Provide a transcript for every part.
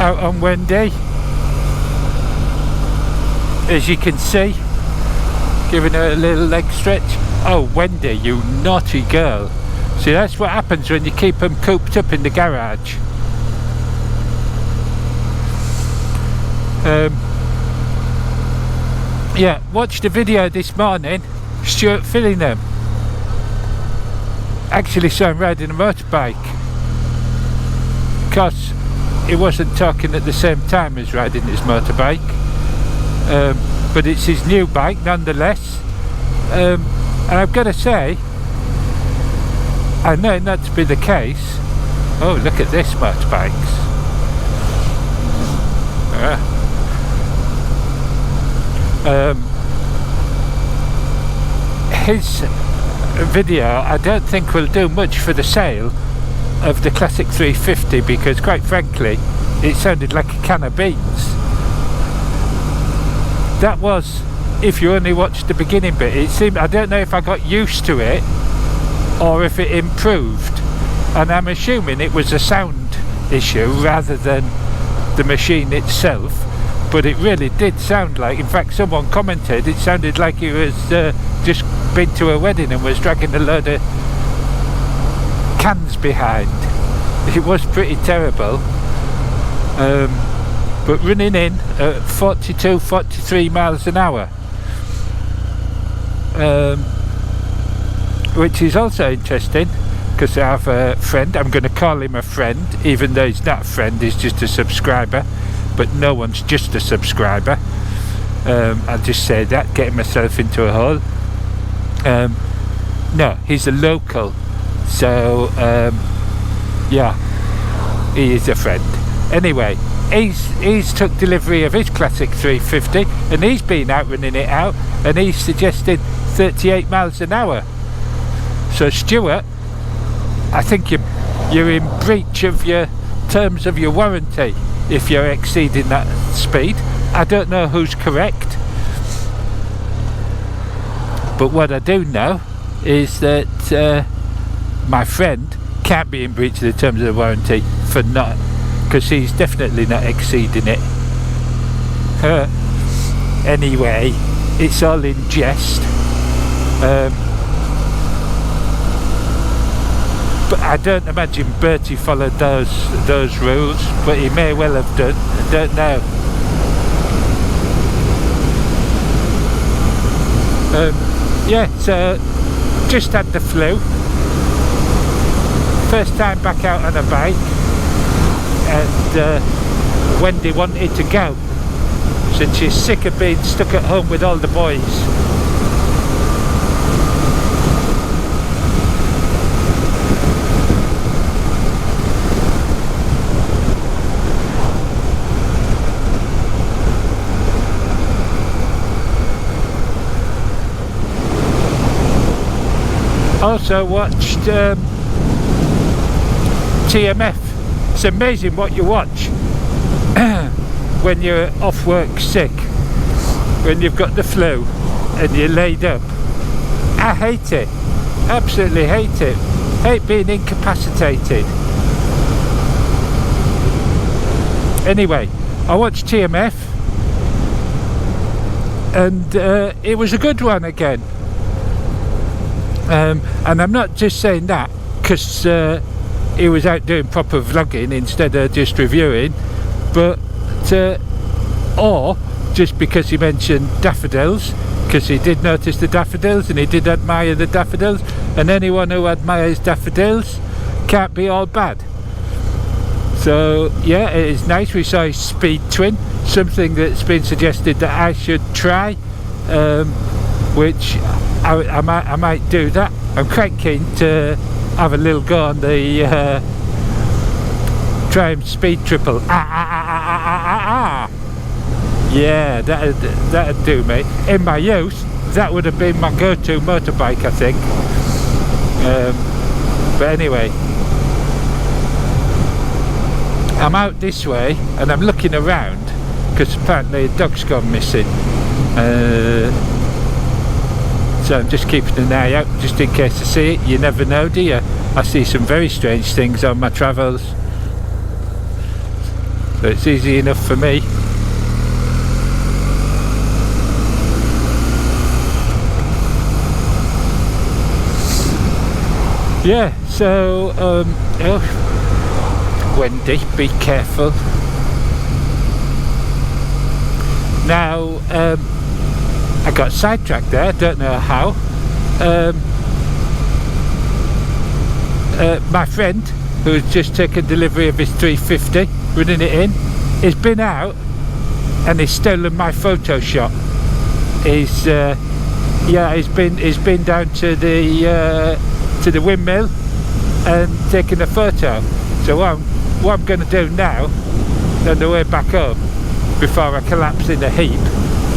out on Wendy, as you can see, giving her a little leg stretch. Oh, Wendy, you naughty girl. See, that's what happens when you keep them cooped up in the garage. Yeah, watched a video this morning, Stuart Fillingham. Actually saw him riding a motorbike. Because he wasn't talking at the same time as riding his motorbike. But it's his new bike nonetheless. And I've got to say, I know not to be the case. Oh, look at this motorbikes. His video I don't think will do much for the sale of the Classic 350, because quite frankly it sounded like a can of beans. That was, if you only watched the beginning bit, it seemed, I don't know if I got used to it or if it improved, and I'm assuming it was a sound issue rather than the machine itself, but it really did sound like, in fact someone commented, it sounded like he was just been to a wedding and was dragging a load of cans behind. It was pretty terrible, but running in at 42-43 miles an hour, which is also interesting, because I have a friend, I'm going to call him a friend even though he's not a friend, he's just a subscriber, but no one's just a subscriber. I'll just say that, getting myself into a hole. No, he's a local, so yeah, he is a friend. Anyway, he's took delivery of his Classic 350 and he's been out running it out, and he's suggested 38 miles an hour. So Stuart, I think you're in breach of your terms of your warranty if you're exceeding that speed. I don't know who's correct, but what I do know is that my friend can't be in breach of the terms of the warranty for not, because he's definitely not exceeding it. Anyway, it's all in jest. But I don't imagine Bertie followed those rules, but he may well have done. I don't know. Yeah, so just had the flu. First time back out on a bike, and Wendy wanted to go, since she's sick of being stuck at home with all the boys. Also watched TMF. It's amazing what you watch when you're off work sick, when you've got the flu and you're laid up. I hate it, absolutely hate it. Hate being incapacitated. Anyway, I watched TMF and it was a good one again. And I'm not just saying that because he was out doing proper vlogging instead of just reviewing, but or just because he mentioned daffodils, because he did notice the daffodils and he did admire the daffodils, and anyone who admires daffodils can't be all bad. So yeah, it is nice. We saw his speed twin, something that's been suggested that I should try, which I might do that. I'm quite keen to have a little go on the Triumph Speed Triple. Yeah, that'd do me. In my youth, that would have been my go-to motorbike, I think. But anyway, I'm out this way and I'm looking around because apparently a dog's gone missing. So I'm just keeping an eye out just in case I see it. You never know, do you? I see some very strange things on my travels. So it's easy enough for me. Yeah, so oh, Wendy, be careful. Now I got sidetracked there, I don't know how. My friend, who's just taken delivery of his 350, running it in, he's been out and he's stolen my Photoshop. He's he's been down to the windmill and taken a photo. So what I'm going to do now, on the way back home, before I collapse in a heap,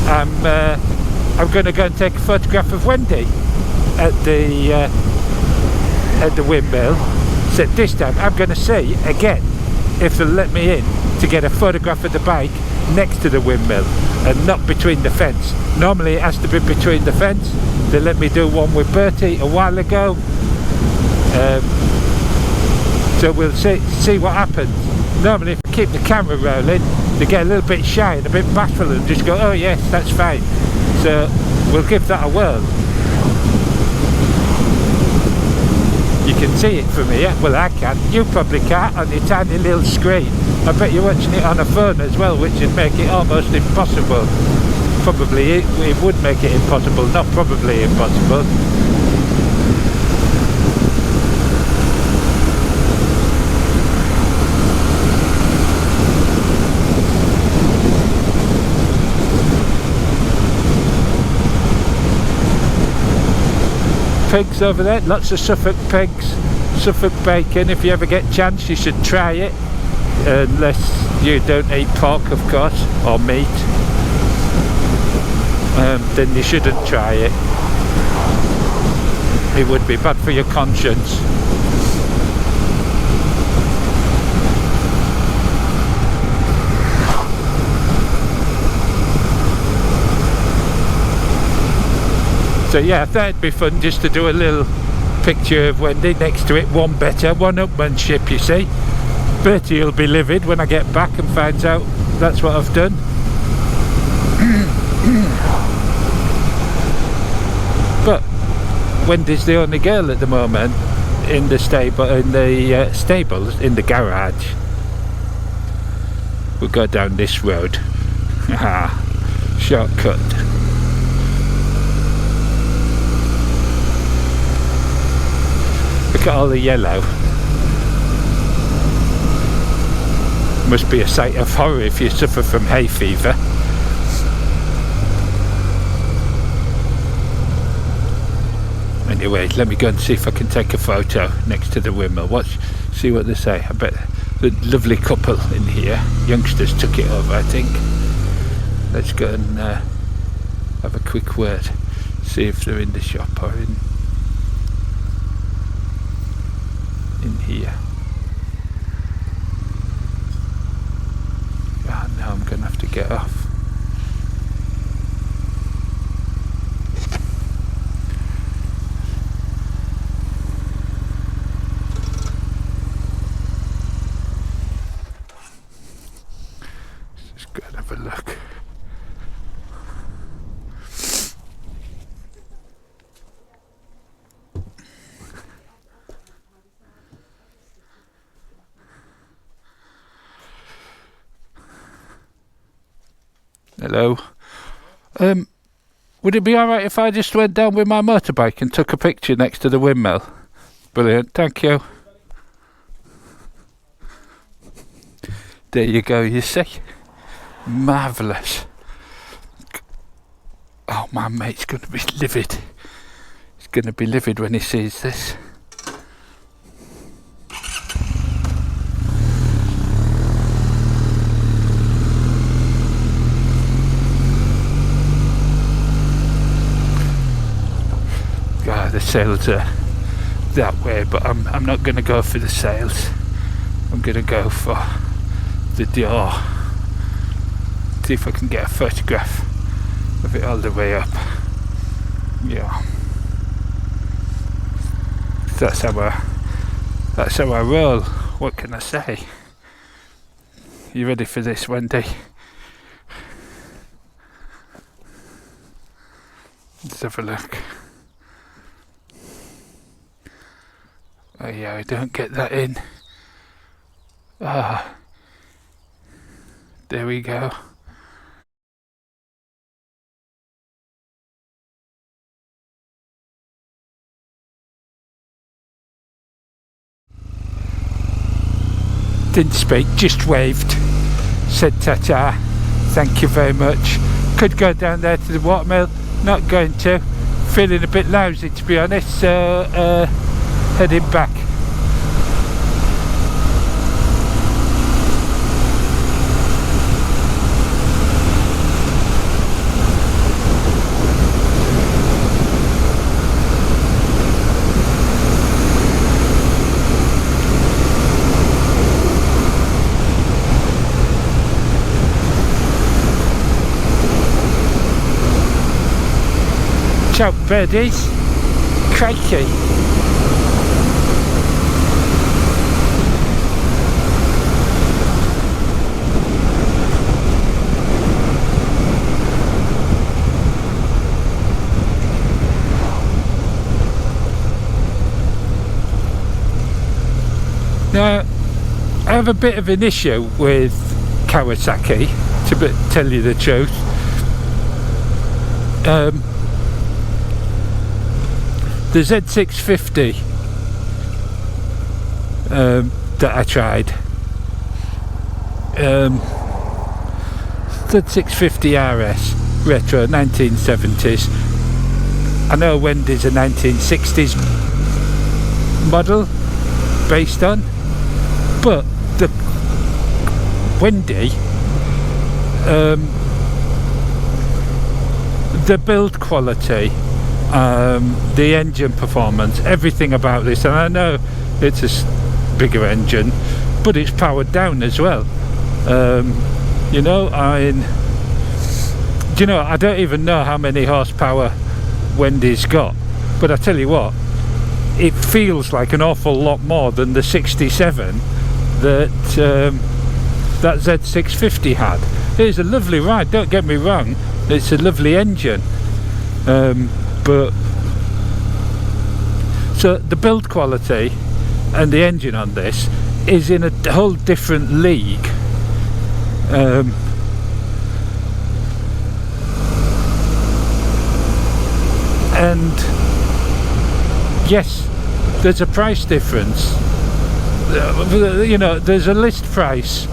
I'm going to go and take a photograph of Wendy at the windmill. So this time I'm going to see again if they'll let me in to get a photograph of the bike next to the windmill and not between the fence. Normally it has to be between the fence. They let me do one with Bertie a while ago. So we'll see what happens. Normally if I keep the camera rolling, they get a little bit shy and a bit bashful and just go, oh yes, that's fine. So we'll give that a whirl. You can see it from here. Well, I can. You probably can't on your tiny little screen. I bet you're watching it on a phone as well, which would make it almost impossible. Probably it would make it impossible, not probably impossible. Pigs over there, lots of Suffolk pigs, Suffolk bacon. If you ever get a chance, you should try it, unless you don't eat pork, of course, or meat. Then you shouldn't try it. It would be bad for your conscience. So yeah, I thought it'd be fun just to do a little picture of Wendy next to it, one better, one upmanship, you see. Bertie will be livid when I get back and finds out that's what I've done. But Wendy's the only girl at the moment in the stables, in the garage. We'll go down this road. Shortcut. Look at all the yellow. Must be a sight of horror if you suffer from hay fever. Anyway, let me go and see if I can take a photo next to the windmill. See what they say. I bet the lovely couple in here, youngsters, took it over, I think. Let's go and have a quick word. See if they're in the shop or in here. Oh no, I'm gonna have to get off. Let's just go and have a look. Hello. Would it be alright if I just went down with my motorbike and took a picture next to the windmill? Brilliant, thank you. There you go, you see? Marvellous. Oh, my mate's going to be livid. He's going to be livid when he sees this. The sails are that way, but I'm not going to go for the sails. I'm going to go for the door. See if I can get a photograph of it all the way up. Yeah, that's how I roll. What can I say? You ready for this, Wendy? Let's have a look. Oh yeah, I don't get that in. Ah, there we go. Didn't speak, just waved. Said ta-ta, thank you very much. Could go down there to the watermill, not going to. Feeling a bit lousy, to be honest, so heading back. Ciao birdies, crikey. Now, I have a bit of an issue with Kawasaki, to tell you the truth. The Z650 that I tried, Z650RS retro 1970s. I know Wendy's a 1960s model based on, but the Wendy, the build quality, the engine performance, everything about this, and I know it's a bigger engine, but it's powered down as well. You know, do you know, I don't even know how many horsepower Wendy's got, but I tell you what, it feels like an awful lot more than the 67 that that Z650 had. It's a lovely ride, don't get me wrong, it's a lovely engine, but so the build quality and the engine on this is in a whole different league. And yes, there's a price difference. You know, there's a list price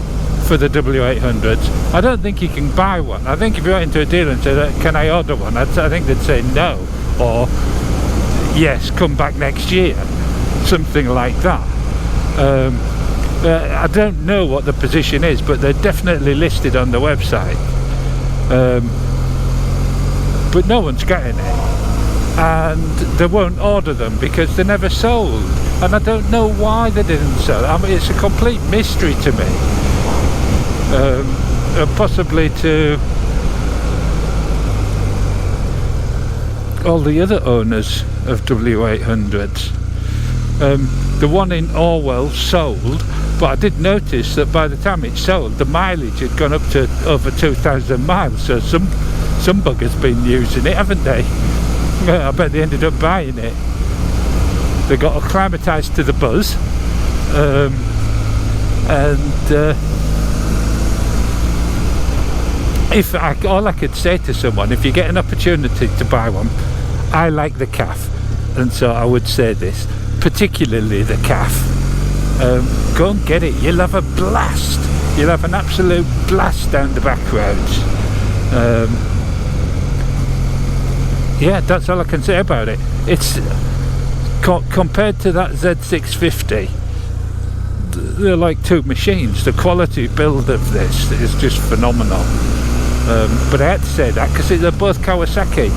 for the W800s. I don't think you can buy one. I think if you went into a dealer and said, can I order one, I think they'd say no, or yes, come back next year, something like that. I don't know what the position is, but they're definitely listed on the website, but no one's getting it, and they won't order them because they're never sold, and I don't know why they didn't sell. I mean, it's a complete mystery to me. Possibly to all the other owners of W800s. The one in Orwell sold, but I did notice that by the time it sold, the mileage had gone up to over 2,000 miles, so some bugger's been using it, haven't they? I bet they ended up buying it. They got acclimatised to the buzz, all I could say to someone, if you get an opportunity to buy one, I like the calf, and so I would say this, particularly the calf. Go and get it, you'll have a blast, you'll have an absolute blast down the back roads. Yeah, that's all I can say about it. It's compared to that Z650, they're like two machines. The quality build of this is just phenomenal. But I had to say that because they're both Kawasaki,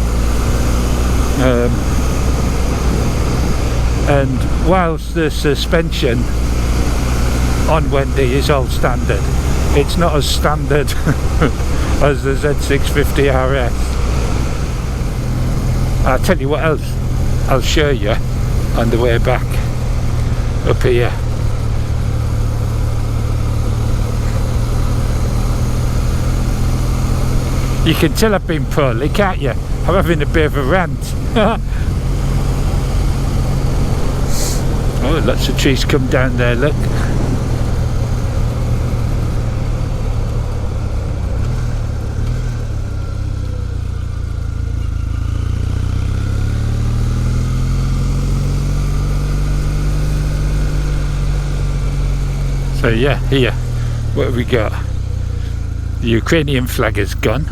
and whilst the suspension on Wendy is all standard, it's not as standard as the Z650RS. I'll tell you what else I'll show you on the way back up here. You can tell I've been poorly, can't you? I'm having a bit of a rant. Oh, lots of trees come down there, look. So yeah, here, what have we got? The Ukrainian flag is gone.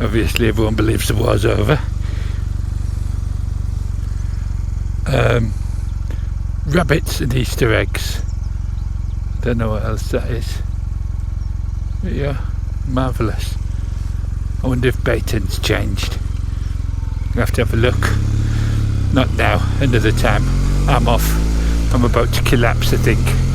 Obviously everyone believes the war's over. Rabbits and Easter eggs. Don't know what else that is. But yeah, marvellous. I wonder if Baton's changed. I'll have to have a look. Not now, another time. I'm off. I'm about to collapse, I think.